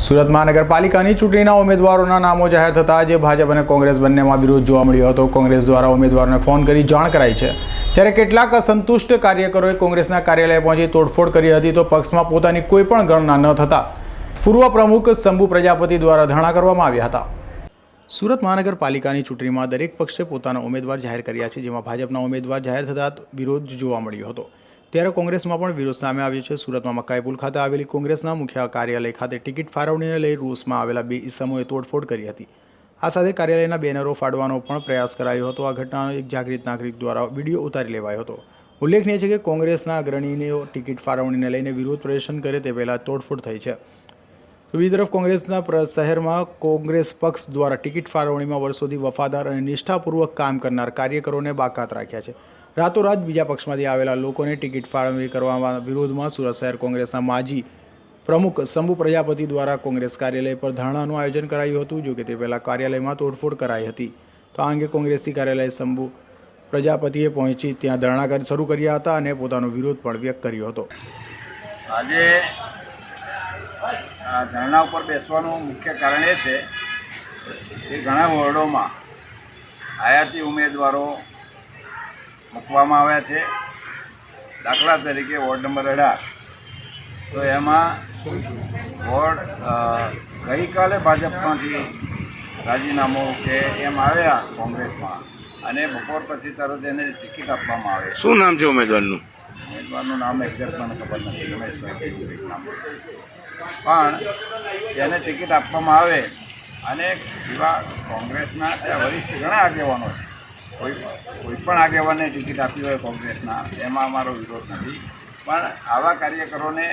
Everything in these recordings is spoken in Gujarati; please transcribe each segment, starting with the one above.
સુરત મહાનગરપાલિકાની ચૂંટણીના ઉમેદવારોના નામો જાહેર થતાં આજે ભાજપ અને કોંગ્રેસ બંનેમાં વિરોધ જોવા મળ્યો હતો। કોંગ્રેસ દ્વારા ઉમેદવારોને ફોન કરી જાણ કરાઈ છે, ત્યારે કેટલાક અસંતુષ્ટ કાર્યકરોએ કોંગ્રેસના કાર્યાલય પહોંચી તોડફોડ કરી હતી। તો પક્ષમાં પોતાની કોઈ પણ ગણના ન થતાં પૂર્વ પ્રમુખ શંભુ પ્રજાપતિ દ્વારા ધરણા કરવામાં આવ્યા હતા। સુરત મહાનગરપાલિકાની ચૂંટણીમાં દરેક પક્ષે પોતાના ઉમેદવાર જાહેર કર્યા છે, જેમાં ભાજપના ઉમેદવાર જાહેર થતાં વિરોધ જોવા મળ્યો હતો, ત્યારે કોંગ્રેસમાં પણ વિરોધ સામે આવ્યો છે। સુરતમાં મકાઈપુલ ખાતે આવેલી કોંગ્રેસના મુખ્ય કાર્યાલય ખાતે ટિકિટ ફાળવણીને લઈ રોષમાં આવેલા બે ઇસમોએ તોડફોડ કરી હતી। આ સાથે કાર્યાલયના બેનરો ફાડવાનો પણ પ્રયાસ કરાયો હતો। આ ઘટનાનો એક જાગૃત નાગરિક દ્વારા વિડીયો ઉતારી લેવાયો હતો। ઉલ્લેખનીય છે કે કોંગ્રેસના અગ્રણીઓ ટિકિટ ફાળવણીને લઈને વિરોધ પ્રદર્શન કરે તે પહેલાં તોડફોડ થઈ છે। બીજી તરફ કોંગ્રેસના શહેરમાં કોંગ્રેસ પક્ષ દ્વારા ટિકિટ ફાળવણીમાં વર્ષોથી વફાદાર અને નિષ્ઠાપૂર્વક કામ કરનાર કાર્યકરોને બાકાત રાખ્યા છે। રાતોરાત બીજા પક્ષમાંથી આવેલા લોકોને ટિકિટ ફાળવણી કરવામાં વિરોધમાં સુરત શહેર કોંગ્રેસના માજી પ્રમુખ શંભુ પ્રજાપતિ દ્વારા કોંગ્રેસ કાર્યાલય પર ધરણાનું આયોજન કરાયું હતું। જો કે તે પહેલાં કાર્યાલયમાં તોડફોડ કરાઈ હતી। તો આ અંગે કોંગ્રેસી કાર્યાલય શંભુ પ્રજાપતિએ પહોંચી ત્યાં ધરણા શરૂ કર્યા હતા અને પોતાનો વિરોધ પણ વ્યક્ત કર્યો હતો। આજે ધરણા ઉપર બેસવાનું મુખ્ય કારણ એ છે કે ઘણા વોર્ડોમાં આયાતી ઉમેદવારો મૂકવામાં આવ્યા છે। દાખલા તરીકે વોર્ડ નંબર 18, તો એમાં વોર્ડ ગઈકાલે ભાજપમાંથી રાજીનામું કે એમ આવ્યા કોંગ્રેસમાં, અને બપોર પછી તરત એને ટિકિટ આપવામાં આવે। શું નામ છે ઉમેદવારનું? ઉમેદવારનું નામ એક્ઝેક્ટ મને ખબર નથી, રમેશભાઈ કંઈક નામ, પણ એને ટિકિટ આપવામાં આવે અને એવા કોંગ્રેસના ત્યાં વરિષ્ઠ ઘણા આગેવાનો છે, કોઈ પણ આગેવાને ટિકિટ આપી હોય કોંગ્રેસના, એમાં અમારો વિરોધ નથી, પણ આવા કાર્યકરોને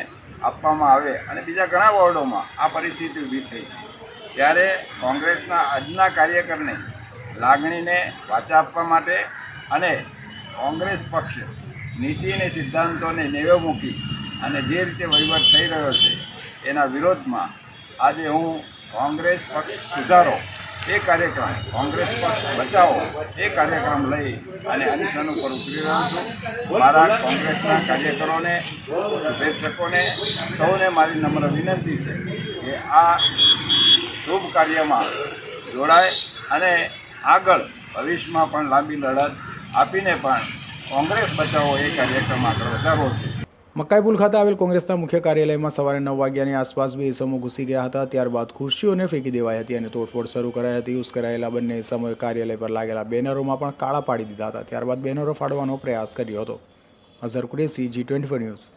આપવામાં આવે અને બીજા ઘણા વોર્ડોમાં આ પરિસ્થિતિ ઊભી થઈ, ત્યારે કોંગ્રેસના આજના કાર્યકરને લાગણીને વાચા આપવા માટે અને કોંગ્રેસ પક્ષ નીતિ અને સિદ્ધાંતોને નેવે મૂકી અને જે રીતે વહીવટ થઈ રહ્યો છે એના વિરોધમાં આજે હું કોંગ્રેસ પક્ષ સુધારો એ કાર્યક્રમ, કોંગ્રેસ પક્ષ બચાવો એ કાર્યક્રમ લઈ અને અનશન ઉપર ઉતરી રહ્યો છું। મારા કોંગ્રેસના કાર્યકરોને, શુભેચ્છકોને સૌને મારી નમ્ર વિનંતી છે કે આ શુભ કાર્યમાં જોડાય અને આગળ ભવિષ્યમાં પણ લાંબી લડત આપીને પણ કોંગ્રેસ બચાવો એ કાર્યક્રમ આગળ વધારવો છે। મકાઈપુલ ખાતે આવેલ કોંગ્રેસના મુખ્ય કાર્યાલયમાં સવારે 9 વાગ્યાની આસપાસ બે ઇસમો ઘૂસી ગયા હતા। ત્યારબાદ ખુરશીઓને ફેંકી દેવાઈ હતી અને તોડફોડ શરૂ કરાઈ હતી। ઉશ્કેરાયેલા બંને ઇસમોએ કાર્યાલય પર લાગેલા બેનરોમાં પણ કાળા પાડી દીધા હતા। ત્યારબાદ બેનરો ફાડવાનો પ્રયાસ કર્યો હતો। Azhar Qureshi, G24 news.